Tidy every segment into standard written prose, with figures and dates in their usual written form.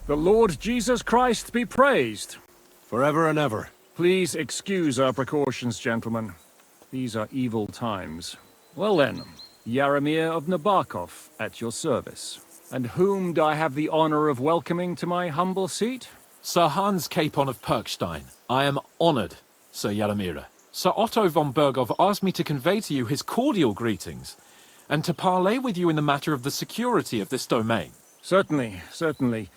The Lord Jesus Christ be praised. Forever and ever. Please excuse our precautions, gentlemen. These are evil times. Well then, Yaramir of Nabokov, at your service. And whom do I have the honor of welcoming to my humble seat? Sir Hans Capon of Perkstein. I am honored, Sir Yaramira. Sir Otto von Bergov asked me to convey to you his cordial greetings, and to parley with you in the matter of the security of this domain. Certainly, certainly.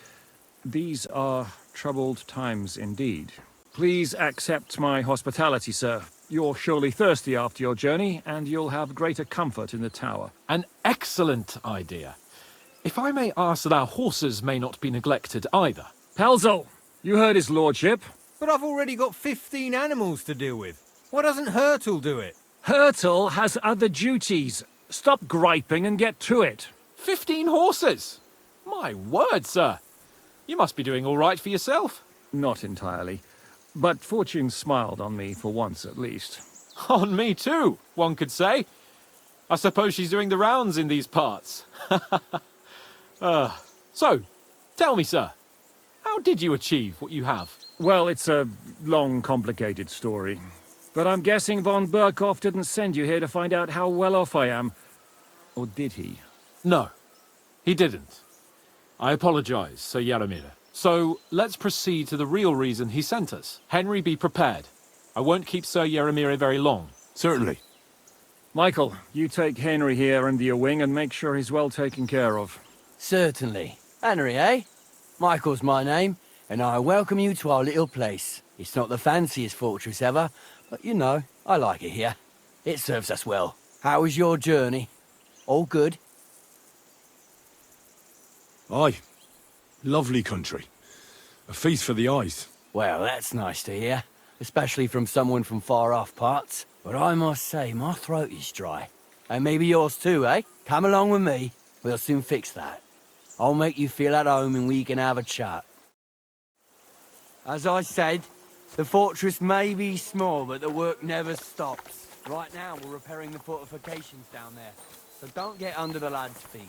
These are troubled times indeed. Please accept my hospitality, sir. You're surely thirsty after your journey, and you'll have greater comfort in the tower. An excellent idea. If I may ask that our horses may not be neglected either. Pelzel, you heard his lordship. But I've already got 15 animals to deal with. Why doesn't Hurtle do it? Hurtle has other duties. Stop griping and get to it. 15 horses? My word, sir. You must be doing all right for yourself. Not entirely. But fortune smiled on me for once at least. On me too, one could say. I suppose she's doing the rounds in these parts. So, tell me, sir, how did you achieve what you have? Well, it's a long, complicated story. But I'm guessing von Berkhoff didn't send you here to find out how well off I am. Or did he? No, he didn't. I apologize, Sir Yaramir. So, let's proceed to the real reason he sent us. Henry, be prepared. I won't keep Sir Yaramir very long. Certainly. Michael, you take Henry here under your wing and make sure he's well taken care of. Certainly. Henry, eh? Michael's my name, and I welcome you to our little place. It's not the fanciest fortress ever, but you know, I like it here. It serves us well. How was your journey? All good? Aye. Lovely country. A feast for the eyes. Well, that's nice to hear, especially from someone from far-off parts. But I must say, my throat is dry. And maybe yours too, eh? Come along with me. We'll soon fix that. I'll make you feel at home and we can have a chat. As I said, the fortress may be small, but the work never stops. Right now, we're repairing the fortifications down there, so don't get under the lad's feet.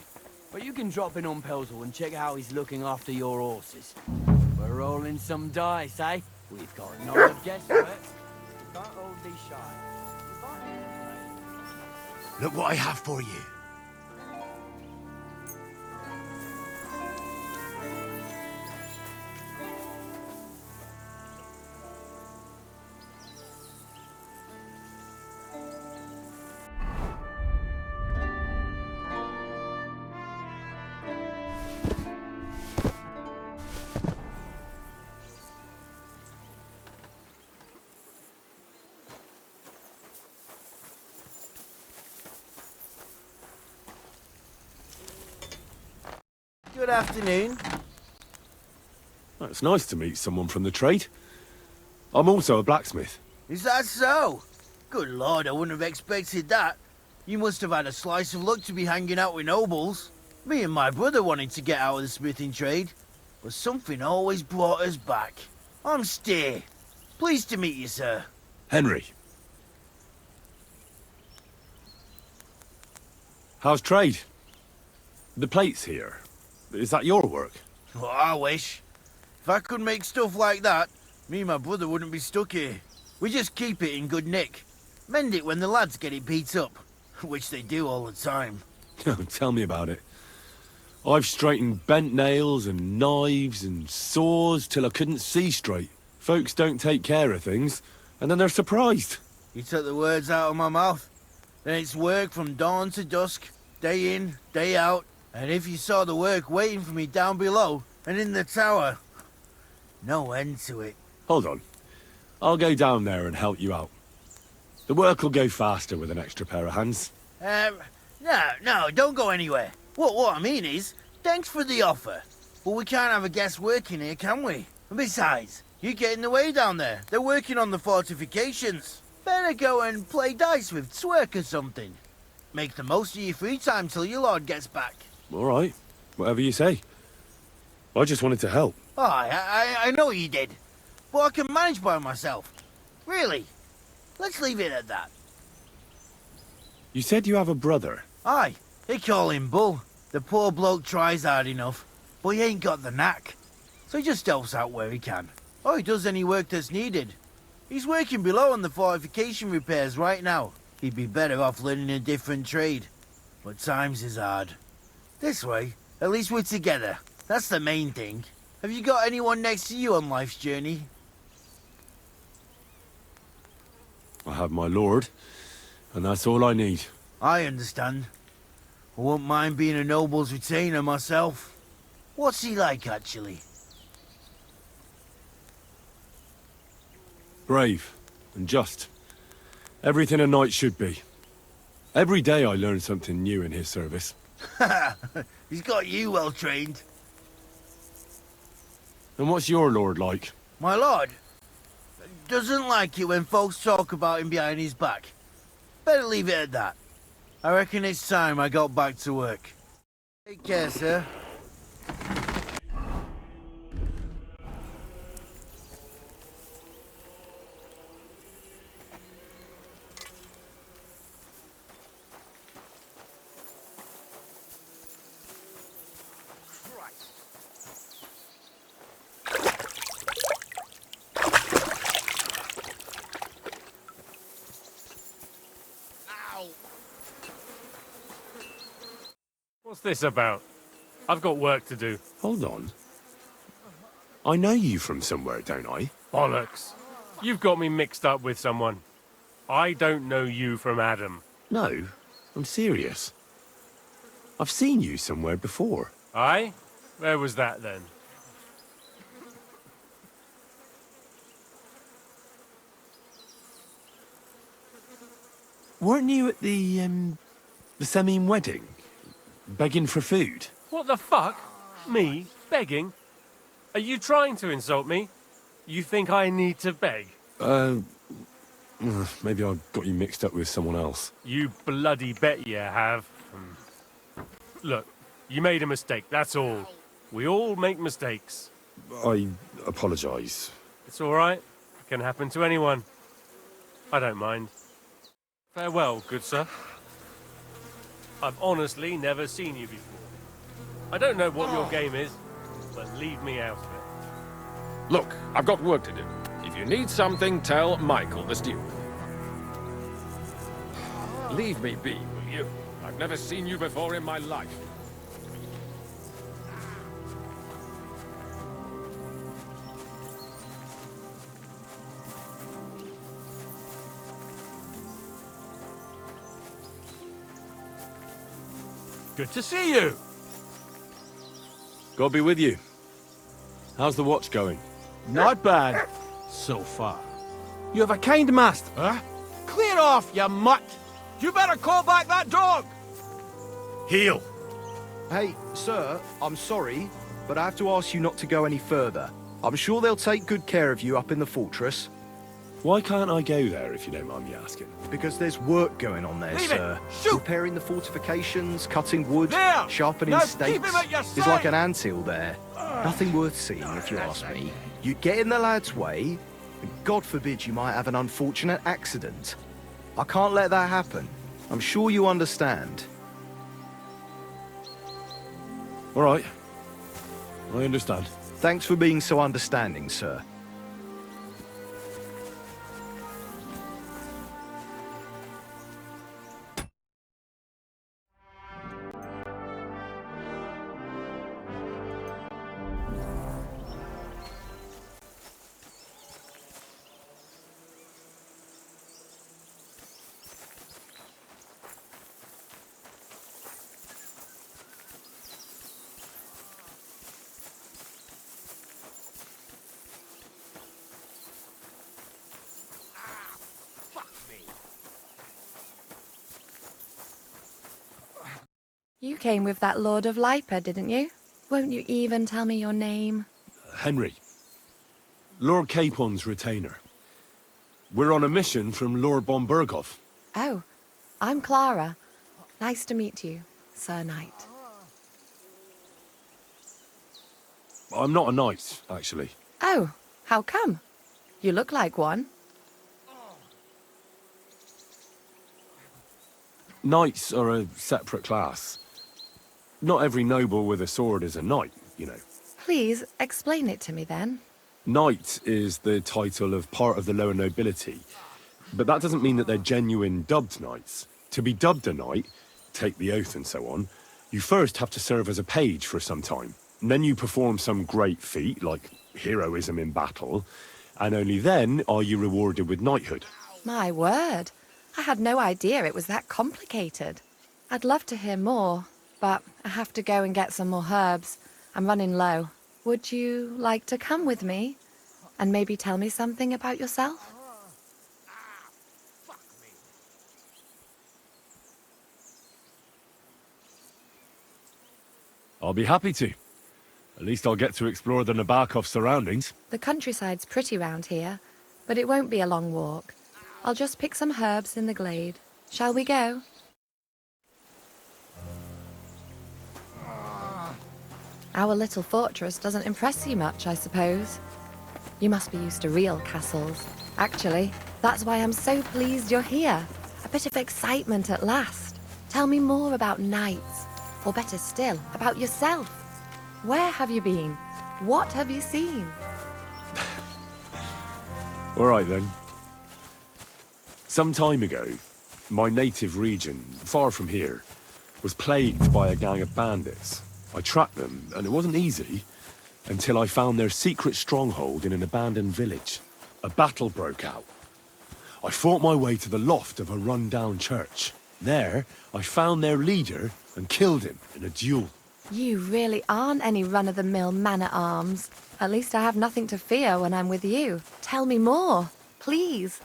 But you can drop in on Pelzel and check how he's looking after your horses. We're rolling some dice, eh? We've got no guesswork. We can't all be shy. Look what I have for you. Good afternoon. Well, it's nice to meet someone from the trade. I'm also a blacksmith. Is that so? Good lord, I wouldn't have expected that. You must have had a slice of luck to be hanging out with nobles. Me and my brother wanted to get out of the smithing trade, but something always brought us back. I'm Stay. Pleased to meet you, sir. Henry. How's trade? The plates here. Is that your work? Well, I wish. If I could make stuff like that, me and my brother wouldn't be stuck here. We just keep it in good nick. Mend it when the lads get it beat up, which they do all the time. Tell me about it. I've straightened bent nails and knives and saws till I couldn't see straight. Folks don't take care of things, and then they're surprised. You took the words out of my mouth. Then it's work from dawn to dusk, day in, day out. And if you saw the work waiting for me down below and in the tower, no end to it. Hold on. I'll go down there and help you out. The work will go faster with an extra pair of hands. No, don't go anywhere. What I mean is, thanks for the offer. But we can't have a guest working here, can we? And besides, you get in the way down there. They're working on the fortifications. Better go and play dice with Twerk or something. Make the most of your free time till your lord gets back. All right. Whatever you say. I just wanted to help. Oh, I know you did. But I can manage by myself. Really. Let's leave it at that. You said you have a brother. Aye, they call him Bull. The poor bloke tries hard enough, but he ain't got the knack. so he just helps out where he can. Or he does any work that's needed. He's working below on the fortification repairs right now. He'd be better off learning a different trade. But times is hard. This way, at least we're together. That's the main thing. Have you got anyone next to you on life's journey? I have my lord, and that's all I need. I understand. I wouldn't mind being a noble's retainer myself. What's he like, actually? Brave and just. Everything a knight should be. Every day I learn something new in his service. He's got you well trained. And what's your lord like? My lord doesn't like it when folks talk about him behind his back. Better leave it at that. I reckon it's time I got back to work. Take care, sir. What's this about? I've got work to do. Hold on. I know you from somewhere, don't I? Bollocks. You've got me mixed up with someone. I don't know you from Adam. No, I'm serious. I've seen you somewhere before. Aye? Where was that then? Weren't you at the Semine wedding? Begging for food? What the fuck? Me? Begging? Are you trying to insult me? You think I need to beg? Maybe I got you mixed up with someone else. You bloody bet you have. Look, you made a mistake, that's all. We all make mistakes. I apologise. It's all right. It can happen to anyone. I don't mind. Farewell, good sir. I've honestly never seen you before. I don't know what your game is, but leave me out of it. Look, I've got work to do. If you need something, tell Michael, the steward. Leave me be, will you? I've never seen you before in my life. Good to see you! God be with you. How's the watch going? Not bad, so far. You have a kind master, huh? Clear off, you mutt! You better call back that dog! Heel! Hey, sir, I'm sorry, but I have to ask you not to go any further. I'm sure they'll take good care of you up in the fortress. Why can't I go there, if you don't mind me asking? Because there's work going on there, Leave it! sir. Shoot! Repairing the fortifications, cutting wood, There! sharpening Now stakes. keep him at your There's like side! an anthill there. Nothing worth seeing, if you ask me. You get in the lad's way, and God forbid you might have an unfortunate accident. I can't let that happen. I'm sure you understand. All right. I understand. Thanks for being so understanding, sir. You came with that Lord of Lipa, didn't you? Won't you even tell me your name? Henry. Lord Capon's retainer. We're on a mission from Lord Bombergov. Oh, I'm Clara. Nice to meet you, Sir Knight. I'm not a knight, actually. Oh, how come? You look like one. Knights are a separate class. Not every noble with a sword is a knight, you know. Please, explain it to me then. Knight is the title of part of the lower nobility, but that doesn't mean that they're genuine dubbed knights. To be dubbed a knight, take the oath and so on, you first have to serve as a page for some time. And then you perform some great feat, like heroism in battle, and only then are you rewarded with knighthood. My word. I had no idea it was that complicated. I'd love to hear more, but I have to go and get some more herbs. I'm running low. Would you like to come with me? And maybe tell me something about yourself? I'll be happy to. At least I'll get to explore the Nabokov surroundings. The countryside's pretty round here, but it won't be a long walk. I'll just pick some herbs in the glade. Shall we go? Our little fortress doesn't impress you much, I suppose. You must be used to real castles. Actually, that's why I'm so pleased you're here. A bit of excitement at last. Tell me more about knights, or better still, about yourself. Where have you been? What have you seen? All right then. Some time ago, my native region, far from here, was plagued by a gang of bandits. I tracked them, and it wasn't easy, until I found their secret stronghold in an abandoned village. A battle broke out. I fought my way to the loft of a run-down church. There, I found their leader and killed him in a duel. You really aren't any run-of-the-mill man-at-arms. At least I have nothing to fear when I'm with you. Tell me more, please.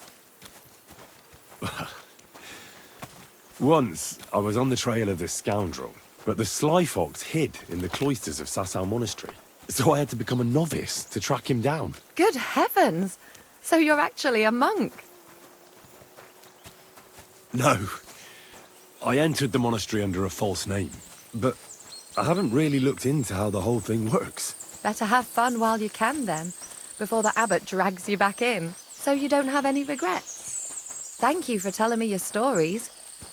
Once, I was on the trail of this scoundrel, but the sly fox hid in the cloisters of Sasau Monastery. So I had to become a novice to track him down. Good heavens! So you're actually a monk? No. I entered the monastery under a false name, but I haven't really looked into how the whole thing works. Better have fun while you can then, before the abbot drags you back in, so you don't have any regrets. Thank you for telling me your stories.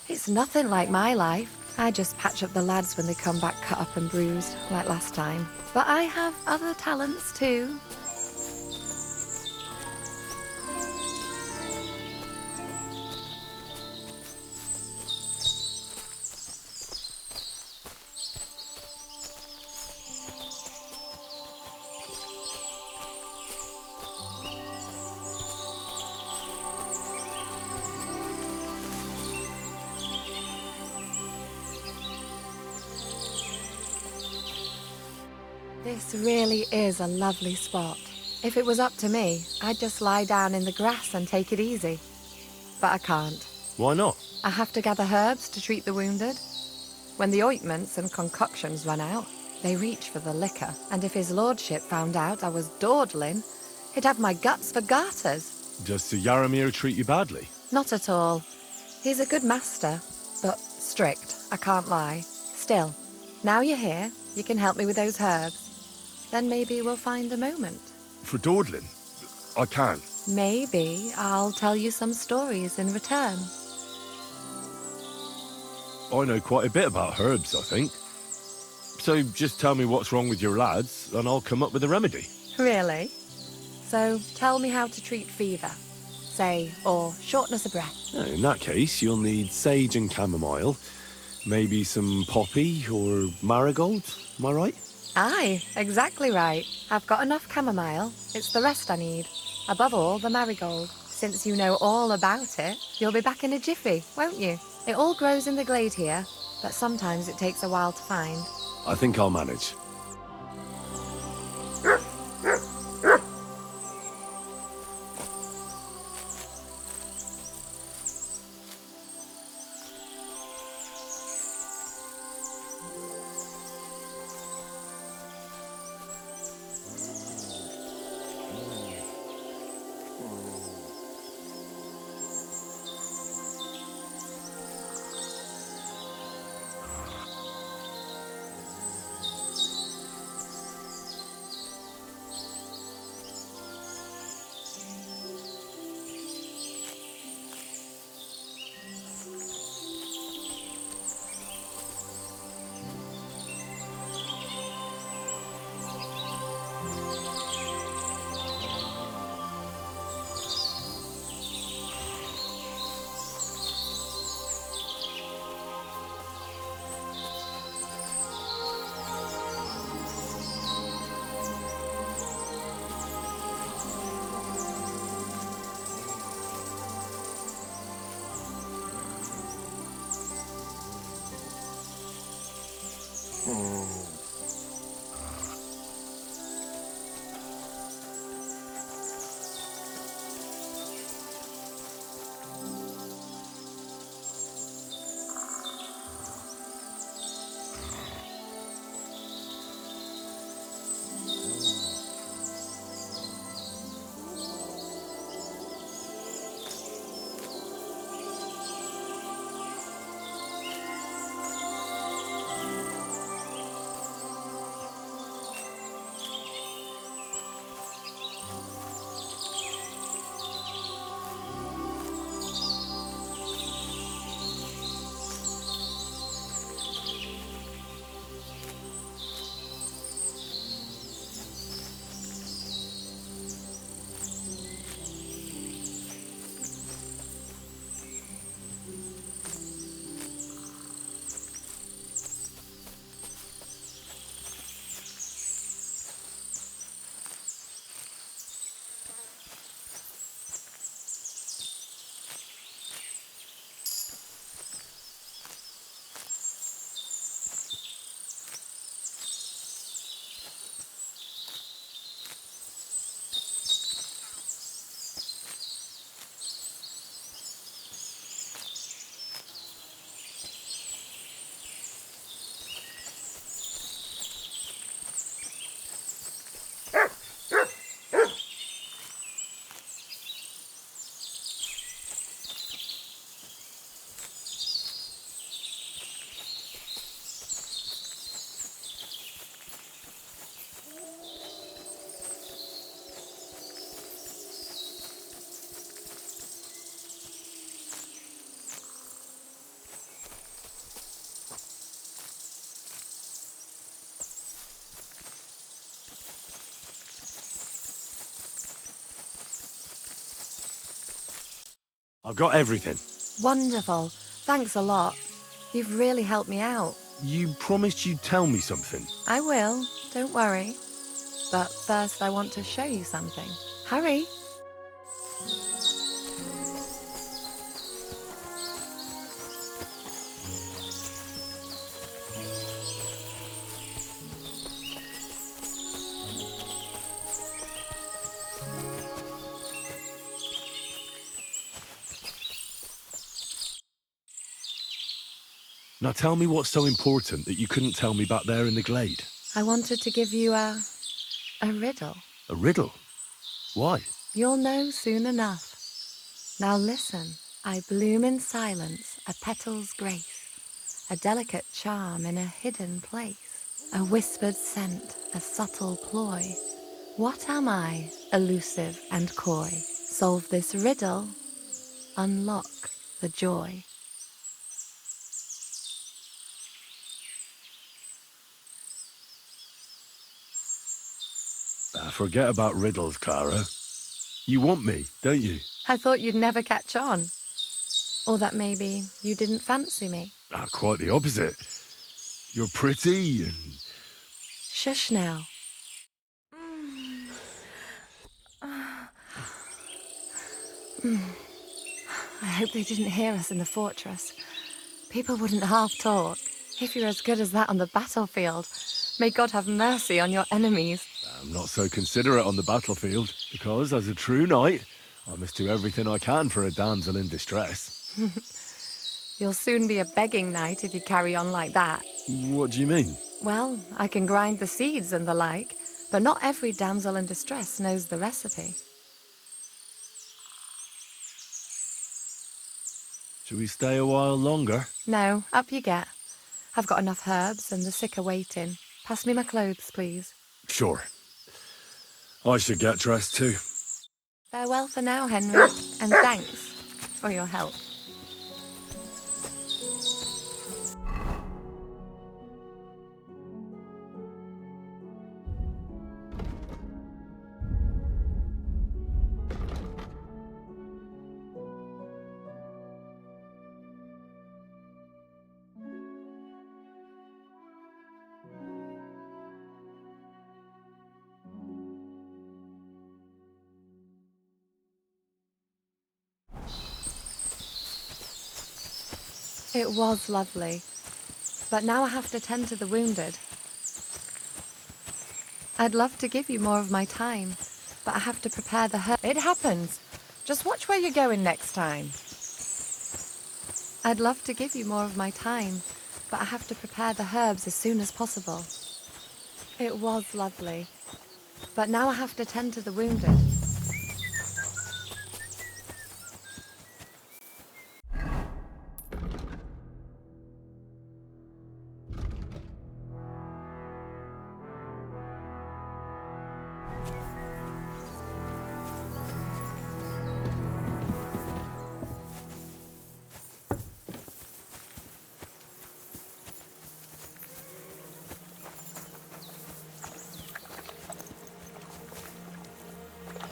It's nothing like my life. I just patch up the lads when they come back cut up and bruised, like last time. But I have other talents too. This really is a lovely spot. If it was up to me, I'd just lie down in the grass and take it easy. But I can't. Why not? I have to gather herbs to treat the wounded. When the ointments and concoctions run out, they reach for the liquor. And if his lordship found out I was dawdling, he'd have my guts for garters. Does Sir Yaramir treat you badly? Not at all. He's a good master, but strict, I can't lie. Still, now you're here, you can help me with those herbs. Then maybe we'll find a moment. For dawdling? I can't. Maybe I'll tell you some stories in return. I know quite a bit about herbs, I think. So just tell me what's wrong with your lads, and I'll come up with a remedy. Really? So tell me how to treat fever, say, or shortness of breath. In that case, you'll need sage and chamomile, maybe some poppy or marigold, am I right? Aye, exactly right. I've got enough chamomile. It's the rest I need. Above all, the marigold. Since you know all about it, you'll be back in a jiffy, won't you? It all grows in the glade here, but sometimes it takes a while to find. I think I'll manage. I've got everything. Wonderful. Thanks a lot. You've really helped me out. You promised you'd tell me something. I will, don't worry. But first I want to show you something. Hurry. Now tell me what's so important that you couldn't tell me back there in the glade. I wanted to give you a riddle. A riddle? Why? You'll know soon enough. Now listen. I bloom in silence, a petal's grace, a delicate charm in a hidden place, a whispered scent, a subtle ploy. What am I, elusive and coy? Solve this riddle, unlock the joy. Forget about riddles, Clara. You want me, don't you? I thought you'd never catch on. Or that maybe you didn't fancy me. Quite the opposite. You're pretty and... Shush now. I hope they didn't hear us in the fortress. People wouldn't half talk. If you're as good as that on the battlefield, may God have mercy on your enemies. I'm not so considerate on the battlefield, because as a true knight, I must do everything I can for a damsel in distress. You'll soon be a begging knight if you carry on like that. What do you mean? Well, I can grind the seeds and the like, but not every damsel in distress knows the recipe. Shall we stay a while longer? No, up you get. I've got enough herbs and the sick are waiting. Pass me my clothes, please. Sure. I should get dressed too. Farewell for now, Henry, and thanks for your help. It was lovely, but now I have to tend to the wounded. I'd love to give you more of my time, but I have to prepare the It happens. Just watch where you're going next time. I'd love to give you more of my time, but I have to prepare the herbs as soon as possible. It was lovely, but now I have to tend to the wounded.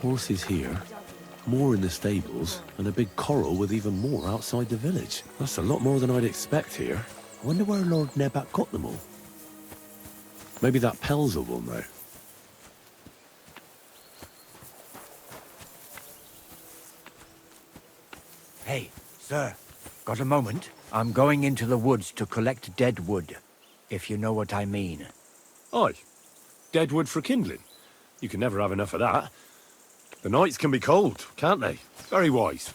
Horses here, more in the stables, and a big corral with even more outside the village. That's a lot more than I'd expect here. I wonder where Lord Nebat got them all. Maybe that Pelzer will know. Hey, sir, got a moment? I'm going into the woods to collect dead wood, if you know what I mean. Aye. Dead wood for kindling. You can never have enough of that. The nights can be cold, can't they? Very wise.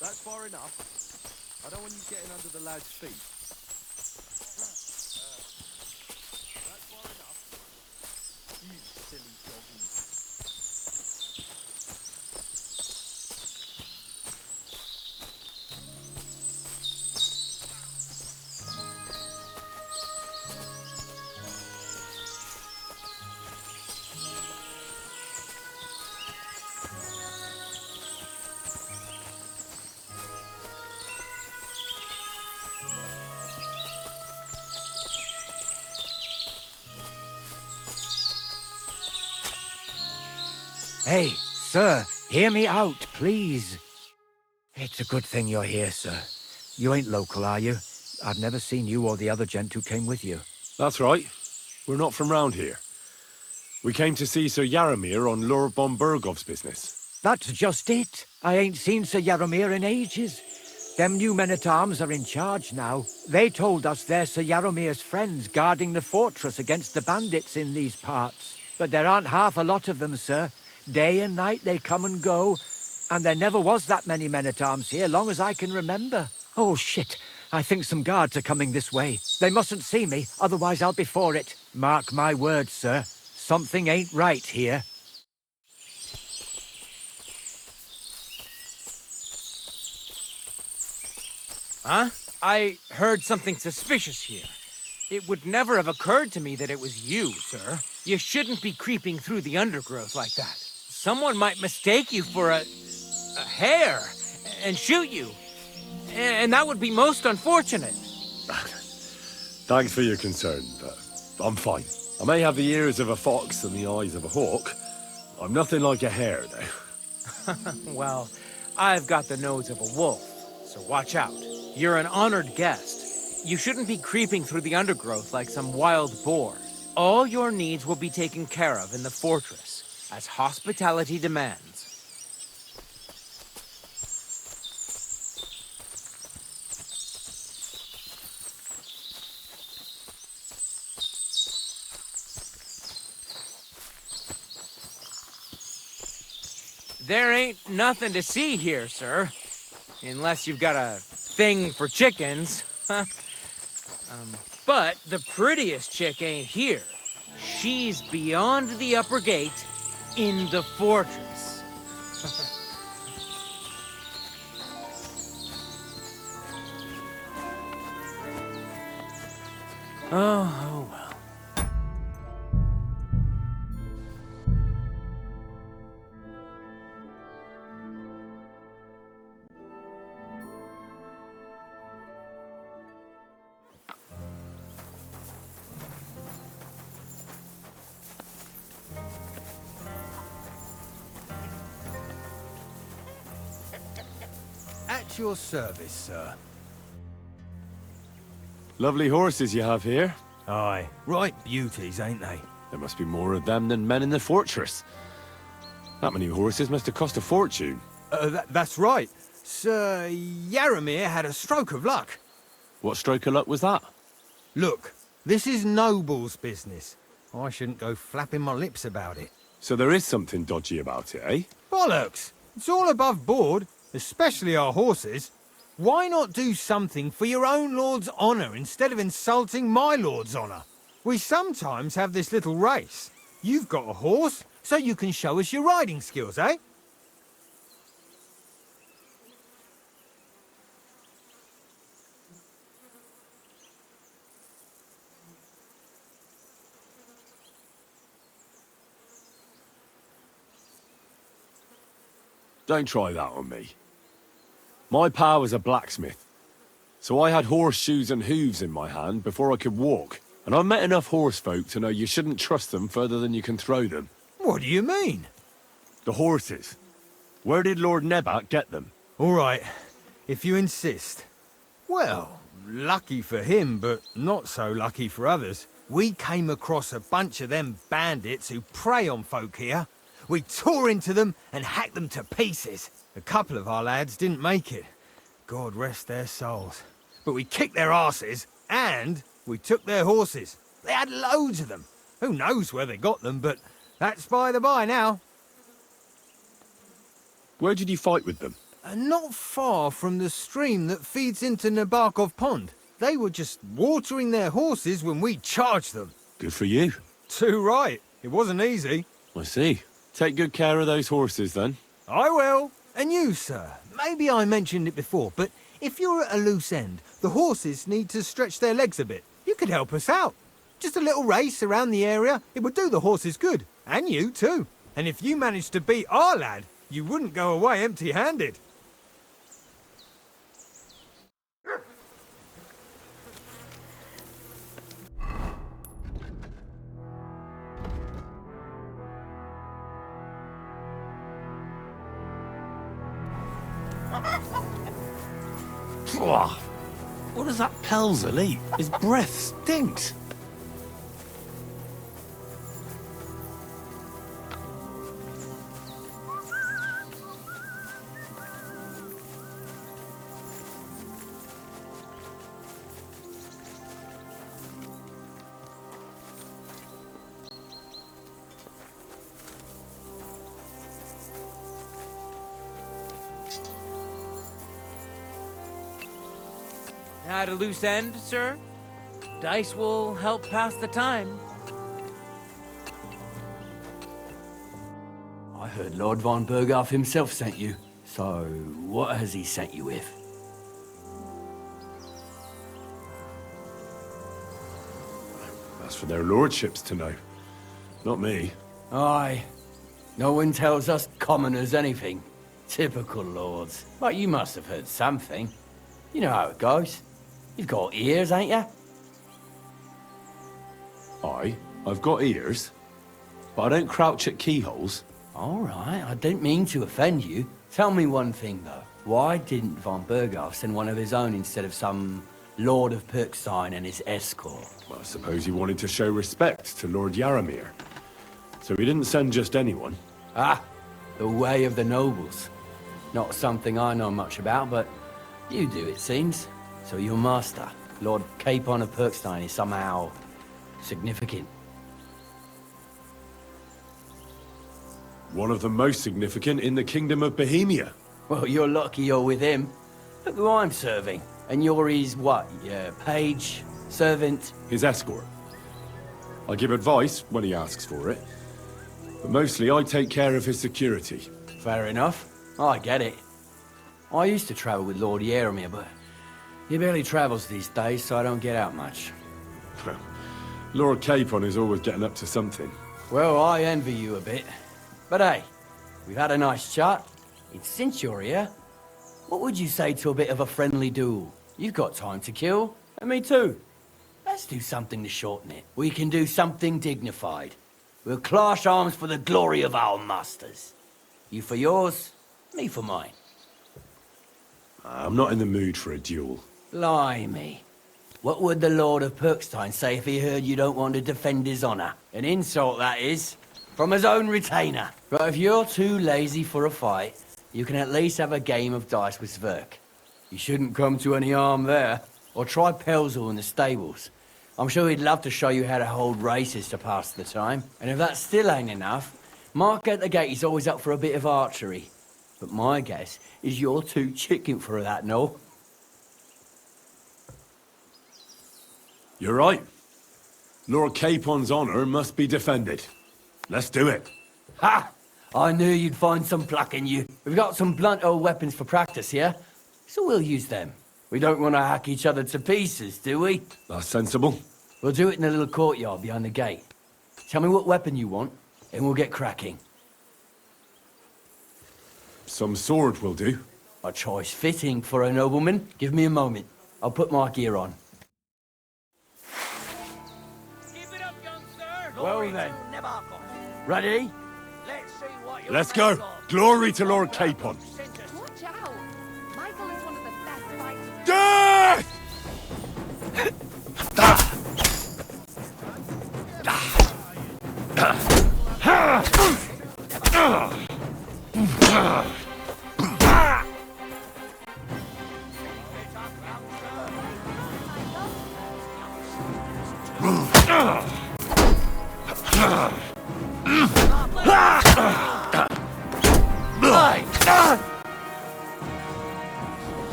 That's far enough. I don't want you getting under the lad's feet. That's far enough. You silly doggy. Hey, sir, hear me out, please. It's a good thing you're here, sir. You ain't local, are you? I've never seen you or the other gent who came with you. That's right. We're not from round here. We came to see Sir Yaramir on Lord von Bergov's business. That's just it. I ain't seen Sir Yaramir in ages. Them new men-at-arms are in charge now. They told us they're Sir Yaramir's friends guarding the fortress against the bandits in these parts. But there aren't half a lot of them, sir. Day and night they come and go, and there never was that many men-at-arms here, long as I can remember. Oh, shit. I think some guards are coming this way. They mustn't see me, otherwise I'll be for it. Mark my words, sir. Something ain't right here. Huh? I heard something suspicious here. It would never have occurred to me that it was you, sir. You shouldn't be creeping through the undergrowth like that. Someone might mistake you for a hare and shoot you. And that would be most unfortunate. Thanks for your concern, but I'm fine. I may have the ears of a fox and the eyes of a hawk. I'm nothing like a hare, though. Well, I've got the nose of a wolf, so watch out. You're an honored guest. You shouldn't be creeping through the undergrowth like some wild boar. All your needs will be taken care of in the fortress, as hospitality demands. There ain't nothing to see here, sir. Unless you've got a thing for chickens. But the prettiest chick ain't here. She's beyond the upper gate in the fortress. Oh well. At your service, sir. Lovely horses you have here. Aye, right beauties, ain't they? There must be more of them than men in the fortress. That many horses must have cost a fortune. That's right. Sir Yaramir had a stroke of luck. What stroke of luck was that? Look, this is Noble's business. I shouldn't go flapping my lips about it. So there is something dodgy about it, eh? Bollocks! It's all above board, especially our horses. Why not do something for your own lord's honour instead of insulting my lord's honour? We sometimes have this little race. You've got a horse, so you can show us your riding skills, eh? Don't try that on me. My pa was a blacksmith, so I had horseshoes and hooves in my hand before I could walk. And I've met enough horse folk to know you shouldn't trust them further than you can throw them. What do you mean? The horses. Where did Lord Nebat get them? All right, if you insist. Well, lucky for him, but not so lucky for others. We came across a bunch of them bandits who prey on folk here. We tore into them and hacked them to pieces. A couple of our lads didn't make it. God rest their souls. But we kicked their asses, and we took their horses. They had loads of them. Who knows where they got them, but that's by the by now. Where did you fight with them? Not far from the stream that feeds into Nabokov Pond. They were just watering their horses when we charged them. Good for you. Too right. It wasn't easy. I see. Take good care of those horses, then. I will. And you, sir. Maybe I mentioned it before, but if you're at a loose end, the horses need to stretch their legs a bit. You could help us out. Just a little race around the area. It would do the horses good. And you, too. And if you managed to beat our lad, you wouldn't go away empty-handed. Pwah. What does that Pelzel eat? His breath stinks. At a loose end, sir? Dice will help pass the time. I heard Lord von Berghoff himself sent you. So, what has he sent you with? That's for their lordships to know. Not me. Aye. No one tells us commoners anything. Typical lords. But you must have heard something. You know how it goes. You've got ears, ain't you? I've got ears, but I don't crouch at keyholes. All right, I didn't mean to offend you. Tell me one thing, though. Why didn't von Berghoff send one of his own instead of some Lord of Perkstein and his escort? Well, I suppose he wanted to show respect to Lord Yaramir. So he didn't send just anyone. Ah, the way of the nobles. Not something I know much about, but you do, it seems. So your master, Lord Capon of Perkstein, is somehow significant. One of the most significant in the Kingdom of Bohemia. Well, you're lucky you're with him. Look who I'm serving. And you're his, what, your page, servant? His escort. I give advice when he asks for it. But mostly I take care of his security. Fair enough. I get it. I used to travel with Lord Yaramir, but he barely travels these days, so I don't get out much. Lord Capon is always getting up to something. Well, I envy you a bit. But hey, we've had a nice chat. And since you're here, what would you say to a bit of a friendly duel? You've got time to kill, and me too. Let's do something to shorten it. We can do something dignified. We'll clash arms for the glory of our masters. You for yours, me for mine. I'm not in the mood for a duel. Blimey. What would the Lord of Perkstein say if he heard you don't want to defend his honor? An insult, that is. From his own retainer. But if you're too lazy for a fight, you can at least have a game of dice with Sverk. You shouldn't come to any harm there. Or try Pelzel in the stables. I'm sure he'd love to show you how to hold races to pass the time. And if that still ain't enough, Mark at the gate is always up for a bit of archery. But my guess is you're too chicken for that, no? You're right. Lord Capon's honor must be defended. Let's do it. Ha! I knew you'd find some pluck in you. We've got some blunt old weapons for practice here, so we'll use them. We don't want to hack each other to pieces, do we? That's sensible. We'll do it in a little courtyard behind the gate. Tell me what weapon you want, and we'll get cracking. Some sword will do. A choice fitting for a nobleman. Give me a moment. I'll put my gear on. Keep it up, young sir! Well then. Ready? Let's go. Glory to Lord Capon. Watch out! Michael is one of the best fighters. Death!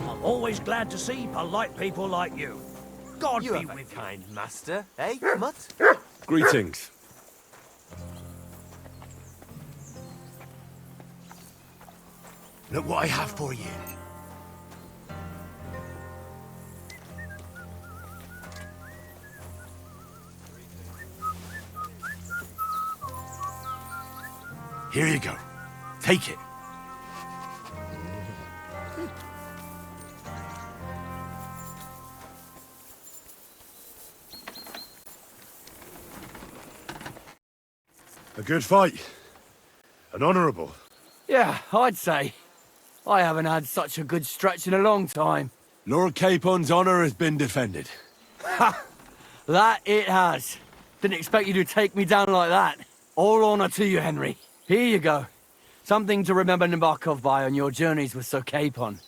I'm always glad to see polite people like you. God You be have a with kind master, eh, Mutt? Greetings. Look what I have for you. Here you go. Take it. A good fight. An honourable. Yeah, I'd say. I haven't had such a good stretch in a long time. Lord Capon's honour has been defended. Ha! That it has. Didn't expect you to take me down like that. All honour to you, Henry. Here you go. Something to remember Nabokov by on your journeys with Sir Capon.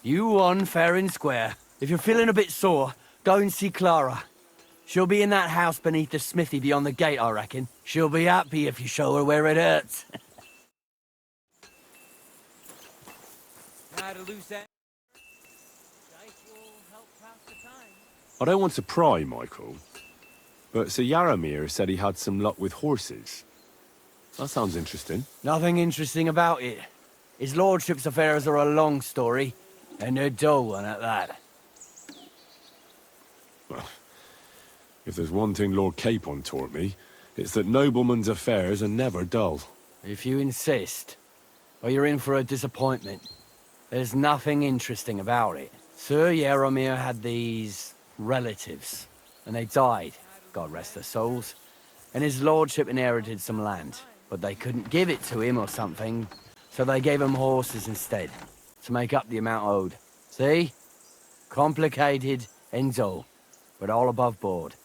You won fair and square. If you're feeling a bit sore, go and see Clara. She'll be in that house beneath the smithy beyond the gate, I reckon. She'll be happy if you show her where it hurts. Now to lose that. Dice will help pass the time. I don't want to pry, Michael, but Sir Yaramir said he had some luck with horses. That sounds interesting. Nothing interesting about it. His lordship's affairs are a long story, and a dull one at that. Well, if there's one thing Lord Capon taught me, it's that noblemen's affairs are never dull. If you insist, or you're in for a disappointment. There's nothing interesting about it. Sir Yaramir had these relatives, and they died, God rest their souls. And his lordship inherited some land, but they couldn't give it to him or something, so they gave him horses instead, to make up the amount owed. See? Complicated and dull, but all above board.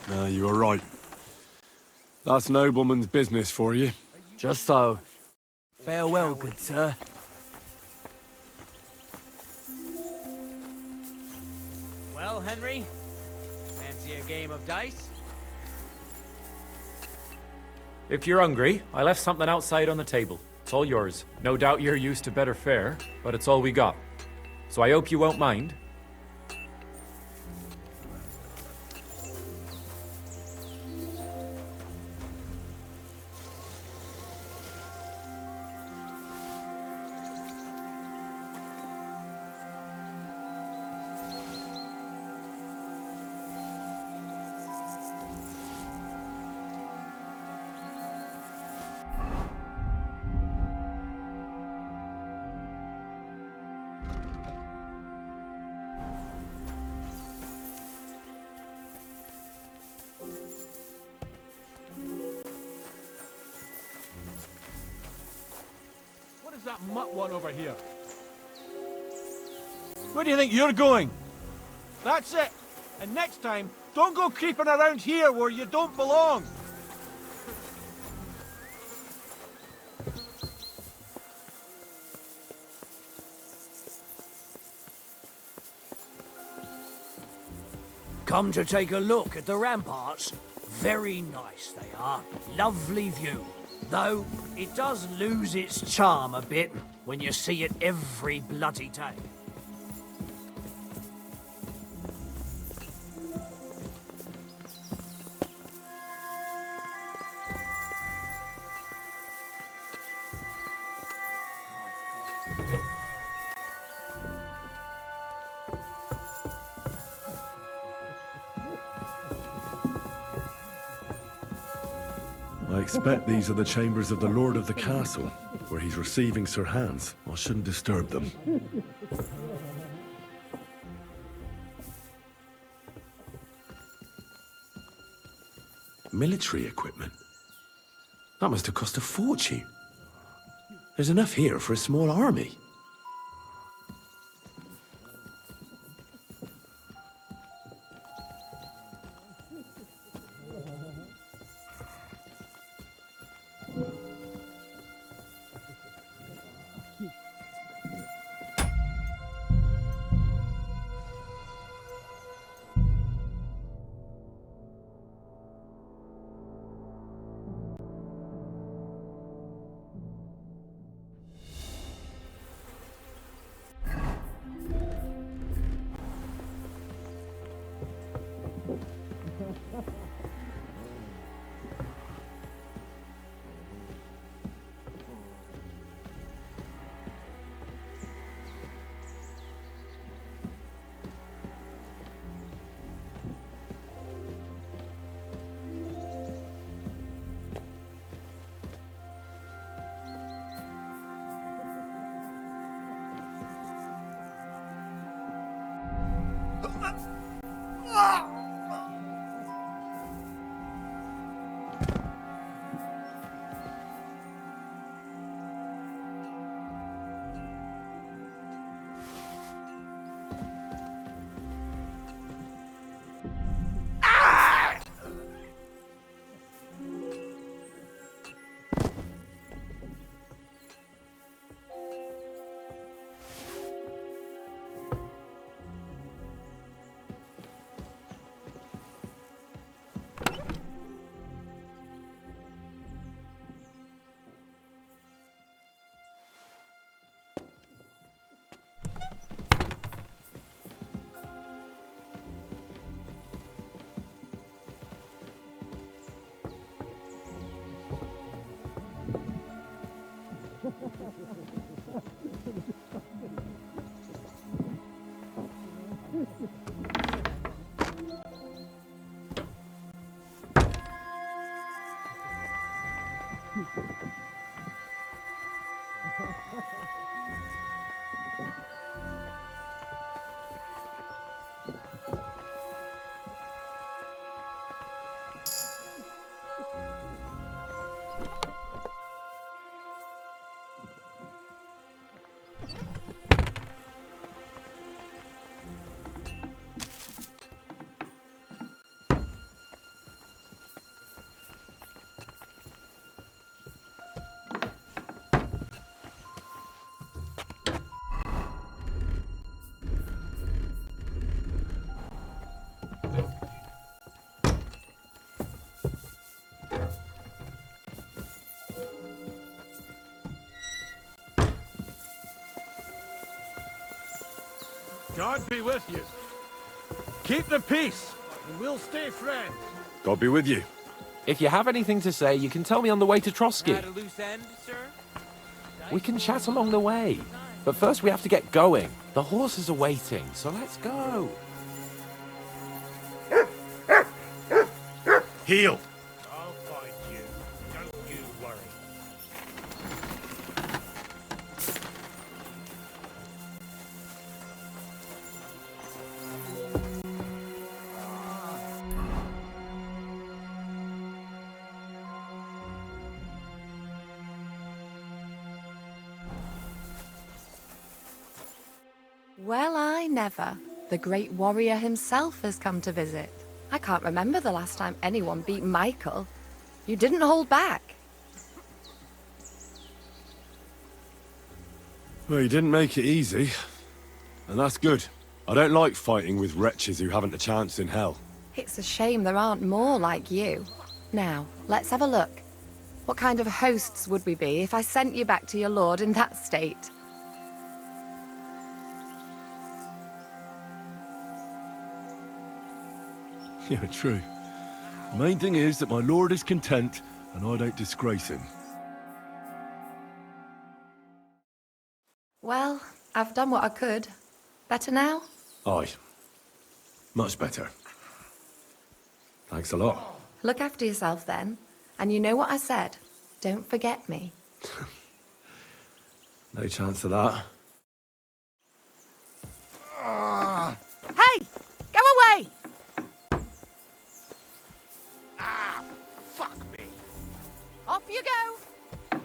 No, you are right. That's nobleman's business for you. Just so. Farewell, good sir. Well, Henry, fancy a game of dice? If you're hungry, I left something outside on the table. It's all yours. No doubt you're used to better fare, but it's all we got. So I hope you won't mind. What is that mutt one over here? Where do you think you're going? That's it. And next time, don't go creeping around here where you don't belong. Come to take a look at the ramparts? Very nice they are. Lovely view. Though, it does lose its charm a bit when you see it every bloody day. I expect these are the chambers of the Lord of the Castle, where he's receiving Sir Hans. I shouldn't disturb them. Military equipment? That must have cost a fortune. There's enough here for a small army. God be with you. Keep the peace, and we'll stay friends. God be with you. If you have anything to say, you can tell me on the way to Trotsky. At a loose end, sir? We can chat along the way. But first we have to get going. The horses are waiting, so let's go. Heel. I'll find you. Don't you worry. Well, I never. The great warrior himself has come to visit. I can't remember the last time anyone beat Michael. You didn't hold back. Well, you didn't make it easy. And that's good. I don't like fighting with wretches who haven't a chance in hell. It's a shame there aren't more like you. Now, let's have a look. What kind of hosts would we be if I sent you back to your lord in that state? Yeah, true. The main thing is that my lord is content, and I don't disgrace him. Well, I've done what I could. Better now? Aye. Much better. Thanks a lot. Look after yourself then. And you know what I said. Don't forget me. No chance of that. Hey! Go away! Ah, fuck me. Off you go!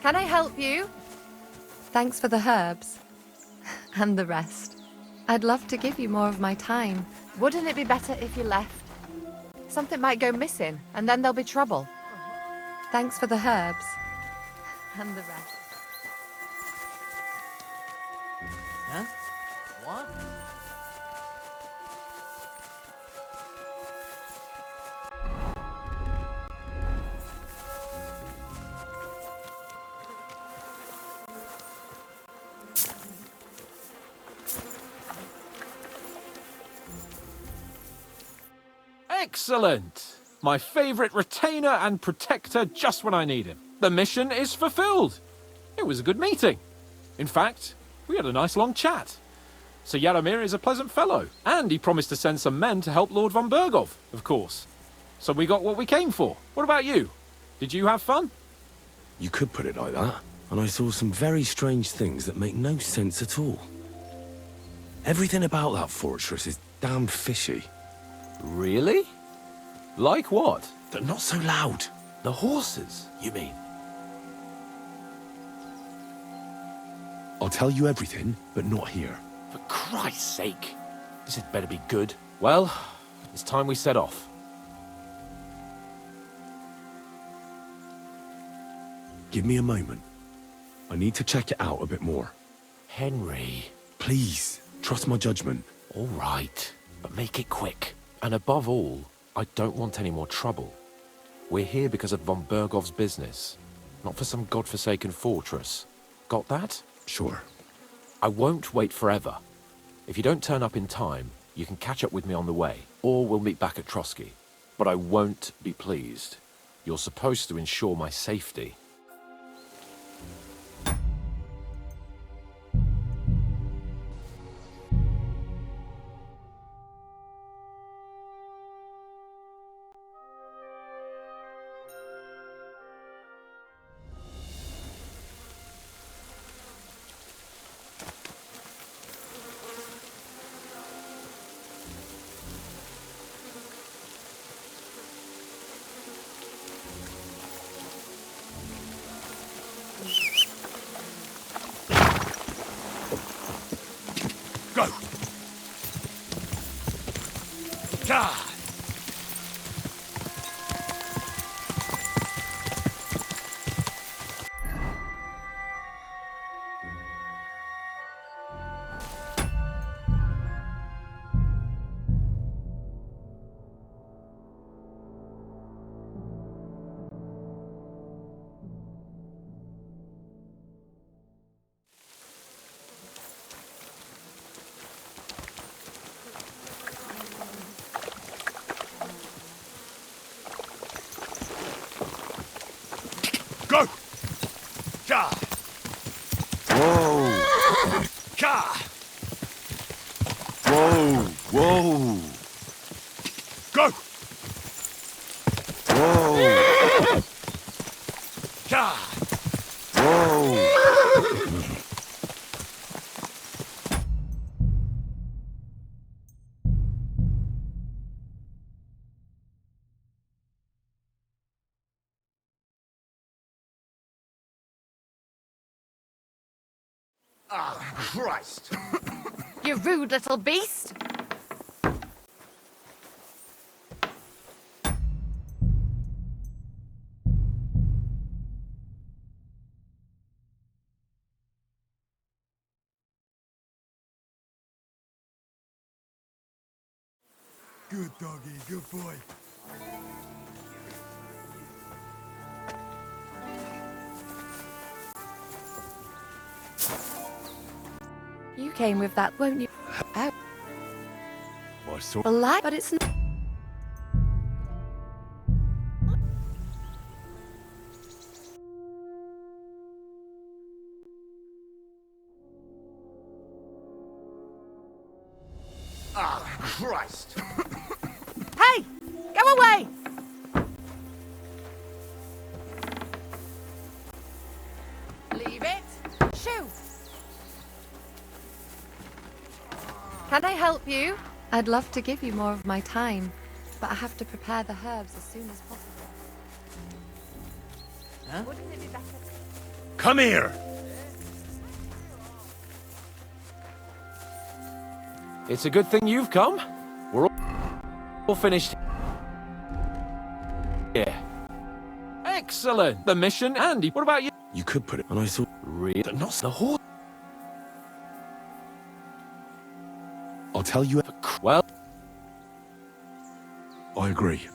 Can I help you? Thanks for the herbs. And the rest. I'd love to give you more of my time. Wouldn't it be better if you left? Something might go missing, and then there'll be trouble. Thanks for the herbs. And the rest. Huh? What? Excellent! My favorite retainer and protector just when I need him. The mission is fulfilled. It was a good meeting. In fact, we had a nice long chat. Sir Yaromir is a pleasant fellow, and he promised to send some men to help Lord von Bergov, of course. So we got what we came for. What about you? Did you have fun? You could put it like that. And I saw some very strange things that make no sense at all. Everything about that fortress is damned fishy. Really? Like what? They're not so loud. The horses, you mean? I'll tell you everything, but not here. For Christ's sake. This had better be good. Well, it's time we set off. Give me a moment. I need to check it out a bit more. Henry. Please, trust my judgment. All right, but make it quick. And above all, I don't want any more trouble. We're here because of von Bergov's business, not for some godforsaken fortress. Got that? Sure. I won't wait forever. If you don't turn up in time, you can catch up with me on the way, or we'll meet back at Trotsky. But I won't be pleased. You're supposed to ensure my safety. Go! God! Ka! Whoa! Ka! Whoa! Whoa! Go! Whoa! Ka! Whoa! Ah, Christ! You rude little beast! Good doggy, good boy. You came with that, won't you? Oh, I saw. black, but it's not. Ah, Christ! Hey! Go away! Leave it. Shoo! Can I help you? I'd love to give you more of my time, but I have to prepare the herbs as soon as possible. Huh? Wouldn't it be better? Come here! It's a good thing you've come. We're all finished. Yeah. Excellent. The mission, Andy. What about you? You could put it, and I thought, Really? Not the horse. I'll tell you. Well, I agree.